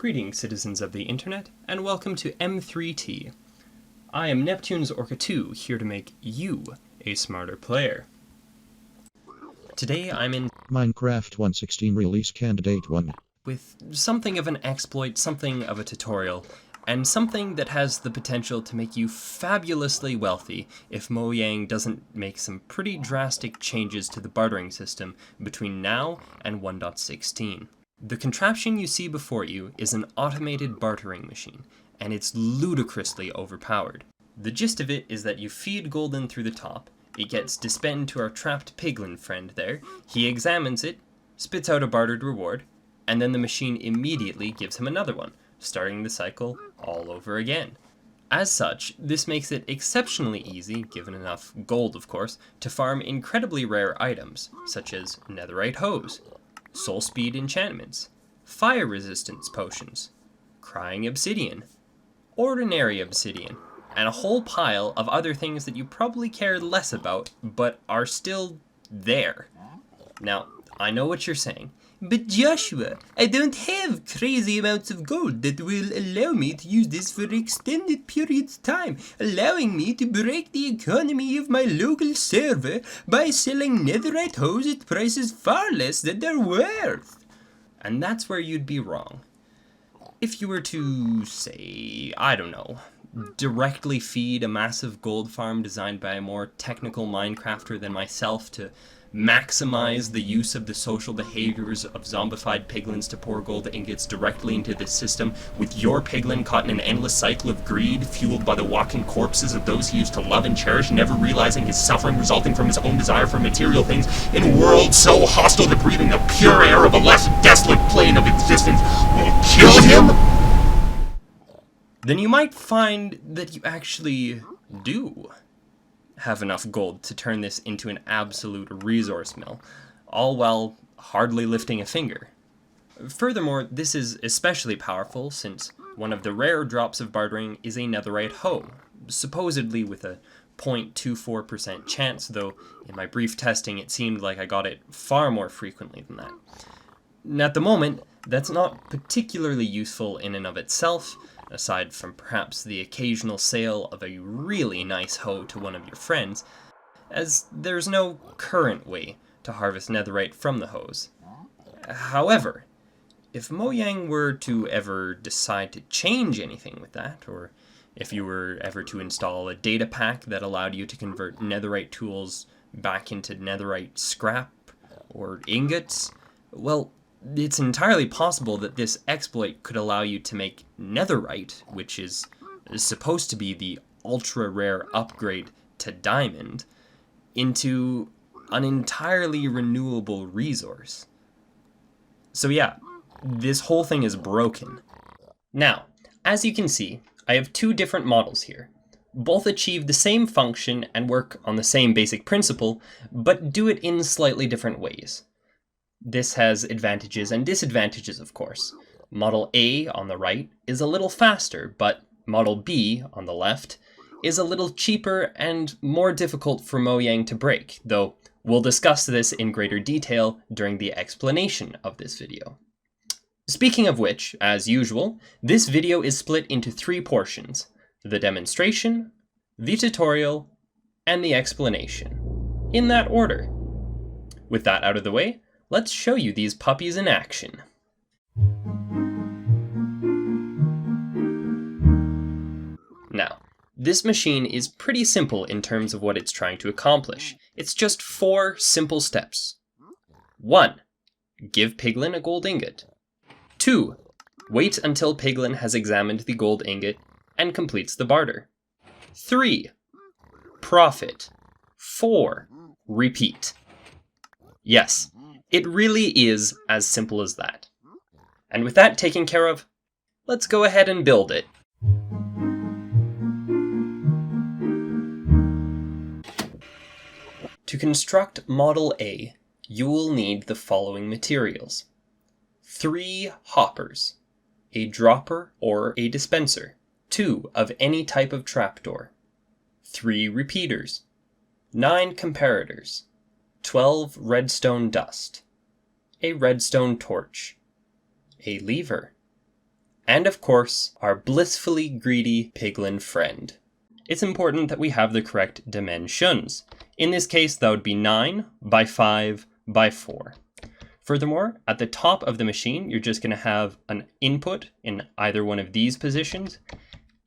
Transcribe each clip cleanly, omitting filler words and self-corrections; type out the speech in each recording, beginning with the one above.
Greetings, citizens of the internet, and welcome to M3T. I am Neptune's Orca 2, here to make you a smarter player. Today I'm in Minecraft 1.16 Release Candidate 1 with something of an exploit, something of a tutorial, and something that has the potential to make you fabulously wealthy if Mojang doesn't make some pretty drastic changes to the bartering system between now and 1.16. The contraption you see before you is an automated bartering machine, and it's ludicrously overpowered. The gist of it is that you feed gold in through the top, it gets dispensed to our trapped piglin friend there, he examines it, spits out a bartered reward, and then the machine immediately gives him another one, starting the cycle all over again. As such, this makes it exceptionally easy, given enough gold of course, to farm incredibly rare items, such as netherite hose, soul speed enchantments, fire resistance potions, crying obsidian, ordinary obsidian, and a whole pile of other things that you probably care less about, but are still there. Now, I know what you're saying, but Joshua, I don't have crazy amounts of gold that will allow me to use this for extended periods of time, allowing me to break the economy of my local server by selling netherite hose at prices far less than they're worth. And that's where you'd be wrong. If you were to, say, I don't know, directly feed a massive gold farm designed by a more technical Minecrafter than myself to maximize the use of the social behaviors of zombified piglins to pour gold ingots directly into the system, with your piglin caught in an endless cycle of greed, fueled by the walking corpses of those he used to love and cherish, never realizing his suffering resulting from his own desire for material things, in a world so hostile that breathing the pure air of a less desolate plane of existence will kill him? Then you might find that you actually do have enough gold to turn this into an absolute resource mill, all while hardly lifting a finger. Furthermore, this is especially powerful since one of the rare drops of bartering is a netherite hoe, supposedly with a 0.24% chance, though in my brief testing it seemed like I got it far more frequently than that. And at the moment, that's not particularly useful in and of itself, aside from perhaps the occasional sale of a really nice hoe to one of your friends, as there's no current way to harvest netherite from the hose. However, if Mojang were to ever decide to change anything with that, or if you were ever to install a data pack that allowed you to convert netherite tools back into netherite scrap or ingots, well, it's entirely possible that this exploit could allow you to make netherite, which is supposed to be the ultra-rare upgrade to diamond, into an entirely renewable resource. So yeah, this whole thing is broken. Now, as you can see, I have two different models here. Both achieve the same function and work on the same basic principle, but do it in slightly different ways. This has advantages and disadvantages, of course. Model A on the right is a little faster, but Model B on the left is a little cheaper and more difficult for Mojang to break, though we'll discuss this in greater detail during the explanation of this video. Speaking of which, as usual, this video is split into three portions: the demonstration, the tutorial, and the explanation, in that order. With that out of the way, let's show you these puppies in action. Now, this machine is pretty simple in terms of what it's trying to accomplish. It's just 4 simple steps. 1. Give Piglin a gold ingot. 2. Wait until Piglin has examined the gold ingot and completes the barter. 3. Profit. 4. Repeat. Yes, it really is as simple as that. And with that taken care of, let's go ahead and build it. To construct Model A, you will need the following materials: 3 hoppers, a dropper or a dispenser, 2 of any type of trapdoor, 3 repeaters, 9 comparators, 12 redstone dust, a redstone torch, a lever, and of course, our blissfully greedy piglin friend. It's important that we have the correct dimensions. In this case, that would be 9 by 5 by 4. Furthermore, at the top of the machine, you're just going to have an input in either one of these positions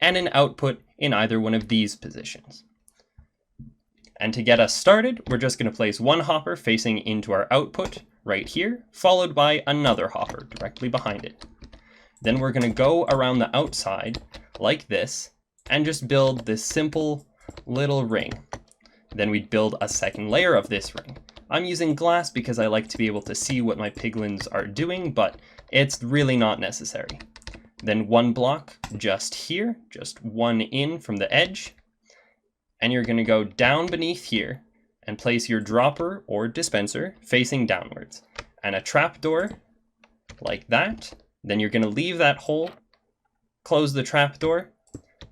and an output in either one of these positions. And to get us started, we're just going to place one hopper facing into our output right here, followed by another hopper directly behind it. Then we're going to go around the outside like this and just build this simple little ring. Then we'd build a second layer of this ring. I'm using glass because I like to be able to see what my piglins are doing, but it's really not necessary. Then one block just here, just one in from the edge. And you're going to go down beneath here and place your dropper or dispenser facing downwards. And a trapdoor like that. Then you're going to leave that hole, close the trapdoor,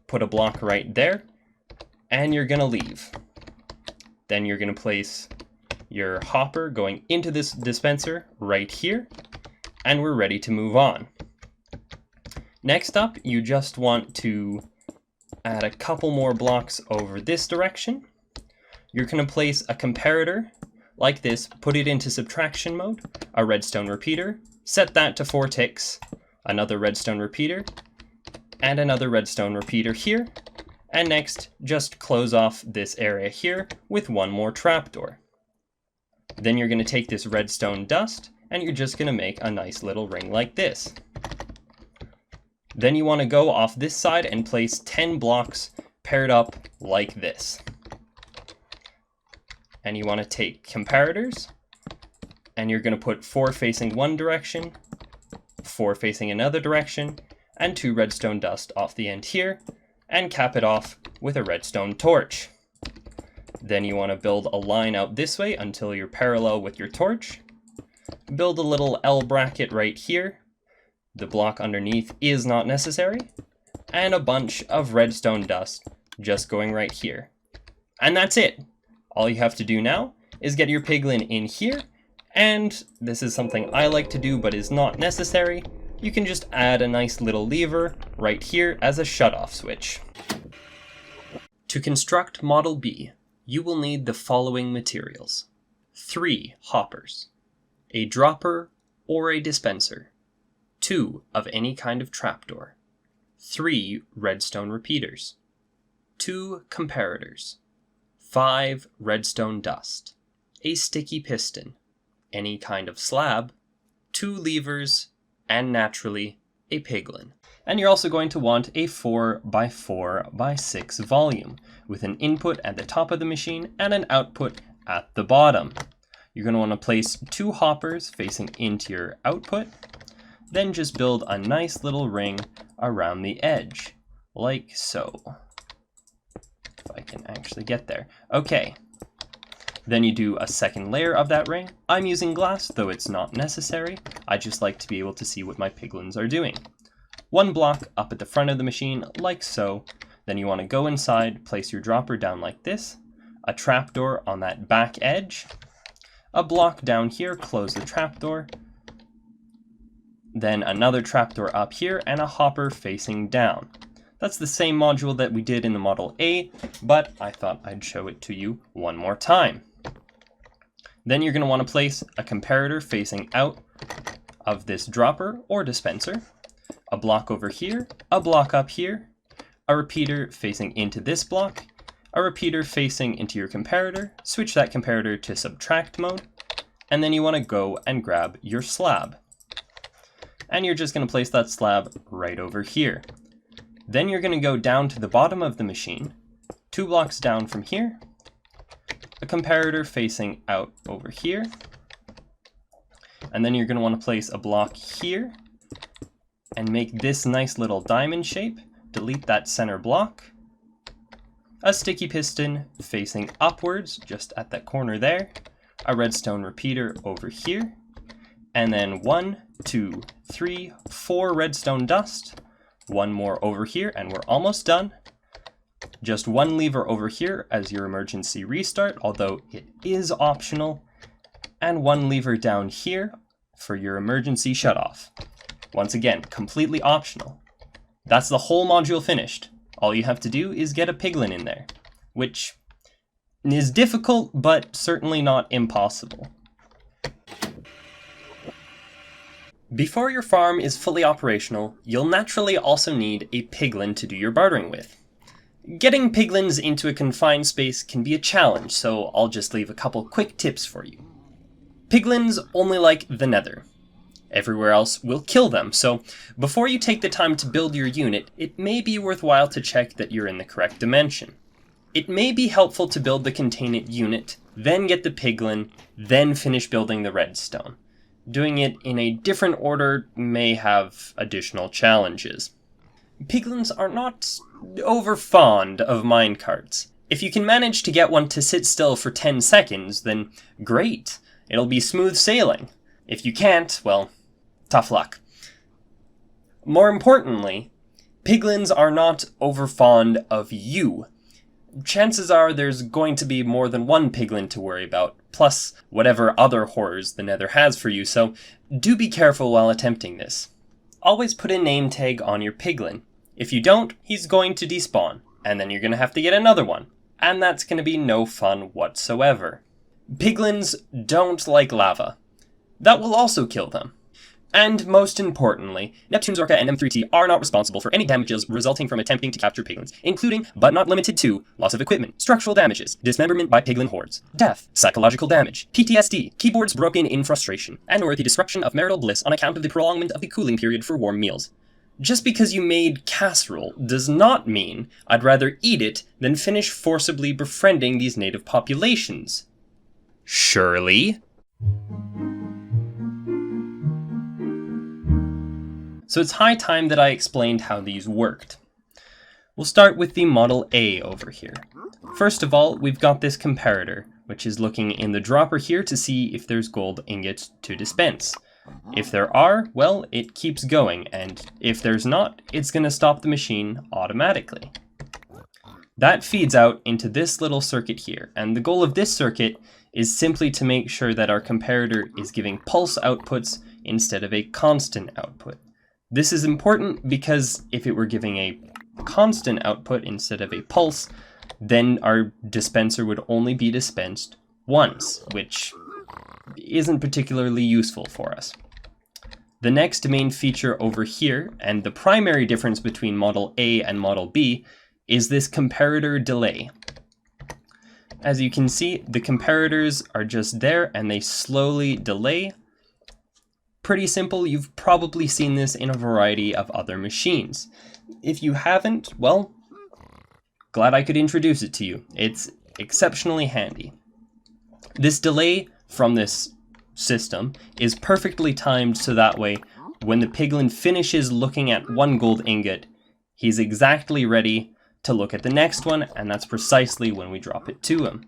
put a block right there, and you're going to leave. Then you're going to place your hopper going into this dispenser right here, and we're ready to move on. Next up, you just want to add a couple more blocks over this direction. You're going to place a comparator like this, put it into subtraction mode, a redstone repeater, set that to 4 ticks, another redstone repeater, and another redstone repeater here. And next, just close off this area here with one more trapdoor. Then you're going to take this redstone dust, and you're just going to make a nice little ring like this. Then you want to go off this side and place 10 blocks paired up like this. And you want to take comparators, and you're going to put 4 facing one direction, 4 facing another direction, and 2 redstone dust off the end here, and cap it off with a redstone torch. Then you want to build a line out this way until you're parallel with your torch. Build a little L bracket right here. The block underneath is not necessary. And a bunch of redstone dust just going right here. And that's it. All you have to do now is get your piglin in here. And this is something I like to do but is not necessary. You can just add a nice little lever right here as a shutoff switch. To construct Model B, you will need the following materials: 3 hoppers, a dropper or a dispenser, 2 of any kind of trapdoor, 3 redstone repeaters, 2 comparators, 5 redstone dust, a sticky piston, any kind of slab, 2 levers, and naturally, a piglin. And you're also going to want a 4x4x6 volume with an input at the top of the machine and an output at the bottom. You're going to want to place 2 hoppers facing into your output, then just build a nice little ring around the edge, like so. If I can actually get there. Okay. Then you do a second layer of that ring. I'm using glass, though it's not necessary. I just like to be able to see what my piglins are doing. 1 block up at the front of the machine, like so. Then you want to go inside, place your dropper down like this, a trapdoor on that back edge, a block down here, close the trapdoor, then another trapdoor up here, and a hopper facing down. That's the same module that we did in the Model A, but I thought I'd show it to you one more time. Then you're going to want to place a comparator facing out of this dropper or dispenser, a block over here, a block up here, a repeater facing into this block, a repeater facing into your comparator, switch that comparator to subtract mode, and then you want to go and grab your slab. And you're just going to place that slab right over here. Then you're going to go down to the bottom of the machine, 2 blocks down from here, a comparator facing out over here, and then you're going to want to place a block here and make this nice little diamond shape. Delete that center block, a sticky piston facing upwards just at that corner there, a redstone repeater over here, and then 1, 2, 3, 4 redstone dust, 1 more over here, and we're almost done. Just 1 lever over here as your emergency restart, although it is optional, and 1 lever down here for your emergency shutoff. Once again, completely optional. That's the whole module finished. All you have to do is get a piglin in there, which is difficult, but certainly not impossible. Before your farm is fully operational, you'll naturally also need a piglin to do your bartering with. Getting piglins into a confined space can be a challenge, so I'll just leave a couple quick tips for you. Piglins only like the nether. Everywhere else will kill them, so before you take the time to build your unit, it may be worthwhile to check that you're in the correct dimension. It may be helpful to build the containment unit, then get the piglin, then finish building the redstone. Doing it in a different order may have additional challenges. Piglins are not over fond of minecarts. If you can manage to get one to sit still for 10 seconds, then great, it'll be smooth sailing. If you can't, well, tough luck. More importantly, piglins are not over fond of you. Chances are there's going to be more than one piglin to worry about, plus whatever other horrors the nether has for you, so do be careful while attempting this. Always put a name tag on your piglin. If you don't, he's going to despawn, and then you're going to have to get another one, and that's going to be no fun whatsoever. Piglins don't like lava. That will also kill them. And most importantly, Neptune's Orca and M3T are not responsible for any damages resulting from attempting to capture piglins, including, but not limited to, loss of equipment, structural damages, dismemberment by piglin hordes, death, psychological damage, PTSD, keyboards broken in frustration, and/or the disruption of marital bliss on account of the prolongment of the cooling period for warm meals. Just because you made casserole does not mean I'd rather eat it than finish forcibly befriending these native populations. Surely? So it's high time that I explained how these worked. We'll start with the Model A over here. First of all, we've got this comparator, which is looking in the dropper here to see if there's gold ingots to dispense. If there are, well, it keeps going, and if there's not, it's going to stop the machine automatically. That feeds out into this little circuit here, and the goal of this circuit is simply to make sure that our comparator is giving pulse outputs instead of a constant output. This is important because if it were giving a constant output instead of a pulse, then our dispenser would only be dispensed once, which isn't particularly useful for us. The next main feature over here, and the primary difference between Model A and Model B, is this comparator delay. As you can see, the comparators are just there and they slowly delay. Pretty simple, you've probably seen this in a variety of other machines. If you haven't, well, glad I could introduce it to you. It's exceptionally handy. This delay from this system is perfectly timed so that way when the piglin finishes looking at one gold ingot, he's exactly ready to look at the next one, and that's precisely when we drop it to him.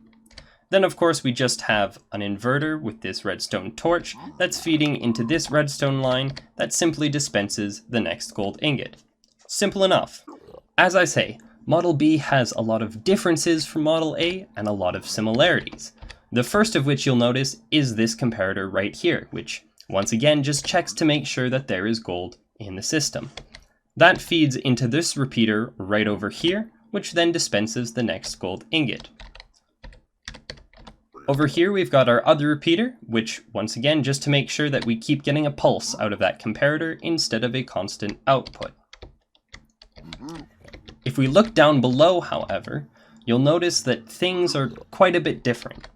Then of course we just have an inverter with this redstone torch that's feeding into this redstone line that simply dispenses the next gold ingot. Simple enough. As I say, Model B has a lot of differences from Model A and a lot of similarities. The first of which you'll notice is this comparator right here, which once again just checks to make sure that there is gold in the system. That feeds into this repeater right over here, which then dispenses the next gold ingot. Over here we've got our other repeater, which once again just to make sure that we keep getting a pulse out of that comparator instead of a constant output. If we look down below, however, you'll notice that things are quite a bit different.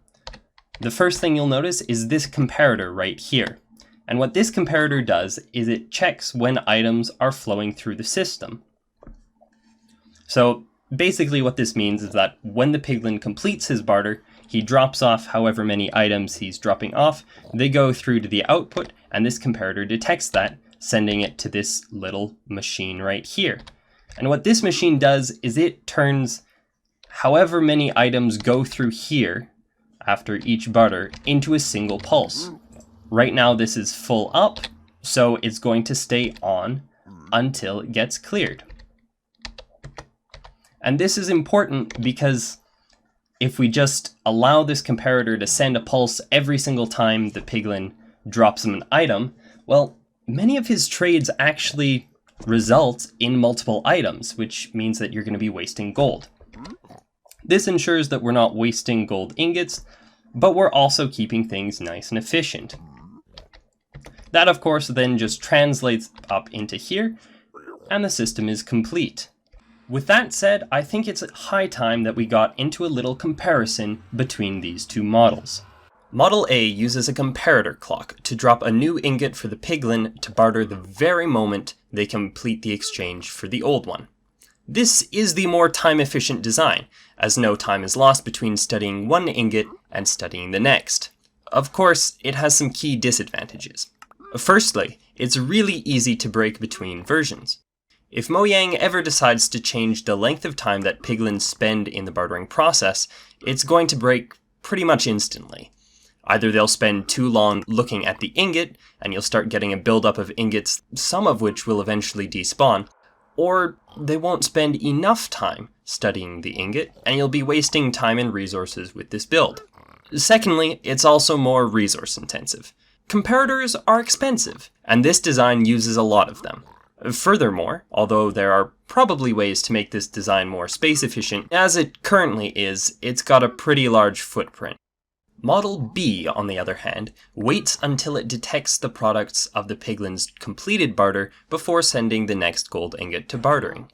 The first thing you'll notice is this comparator right here. And what this comparator does is it checks when items are flowing through the system. So basically what this means is that when the piglin completes his barter, he drops off however many items he's dropping off, they go through to the output, and this comparator detects that, sending it to this little machine right here. And what this machine does is it turns however many items go through here after each barter into a single pulse. Right now this is full up, so it's going to stay on until it gets cleared. And this is important because if we just allow this comparator to send a pulse every single time the piglin drops him an item, well, many of his trades actually result in multiple items, which means that you're going to be wasting gold. This ensures that we're not wasting gold ingots, but we're also keeping things nice and efficient. That, of course, then just translates up into here, and the system is complete. With that said, I think it's high time that we got into a little comparison between these two models. Model A uses a comparator clock to drop a new ingot for the piglin to barter the very moment they complete the exchange for the old one. This is the more time-efficient design, as no time is lost between studying one ingot and studying the next. Of course, it has some key disadvantages. Firstly, it's really easy to break between versions. If Mojang ever decides to change the length of time that piglins spend in the bartering process, it's going to break pretty much instantly. Either they'll spend too long looking at the ingot, and you'll start getting a buildup of ingots, some of which will eventually despawn, or they won't spend enough time studying the ingot, and you'll be wasting time and resources with this build. Secondly, it's also more resource intensive. Comparators are expensive, and this design uses a lot of them. Furthermore, although there are probably ways to make this design more space efficient, as it currently is, it's got a pretty large footprint. Model B, on the other hand, waits until it detects the products of the piglin's completed barter before sending the next gold ingot to bartering.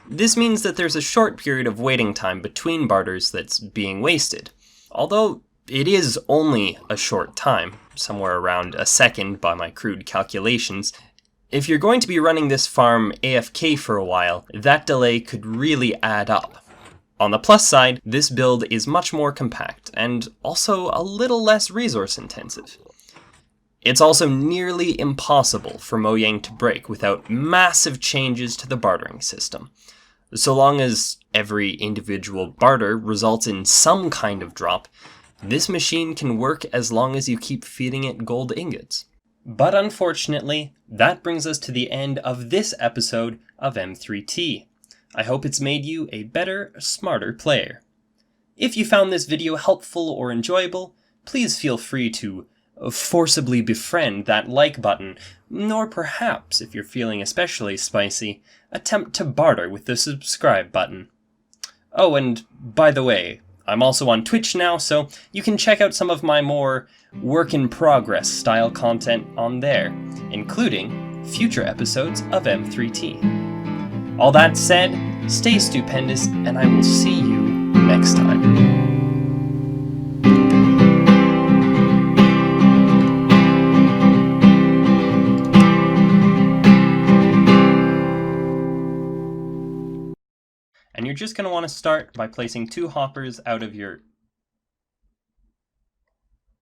This means that there's a short period of waiting time between barters that's being wasted. Although it is only a short time, somewhere around a second by my crude calculations, if you're going to be running this farm AFK for a while, that delay could really add up. On the plus side, this build is much more compact, and also a little less resource intensive. It's also nearly impossible for Mojang to break without massive changes to the bartering system. So long as every individual barter results in some kind of drop, this machine can work as long as you keep feeding it gold ingots. But unfortunately, that brings us to the end of this episode of M3T. I hope it's made you a better, smarter player. If you found this video helpful or enjoyable, please feel free to forcibly befriend that like button, or perhaps, if you're feeling especially spicy, attempt to barter with the subscribe button. Oh, and by the way, I'm also on Twitch now, so you can check out some of my more work-in-progress style content on there, including future episodes of M3T. All that said, stay stupendous, and I will see you next time. And you're just going to want to start by placing 2 hoppers out of your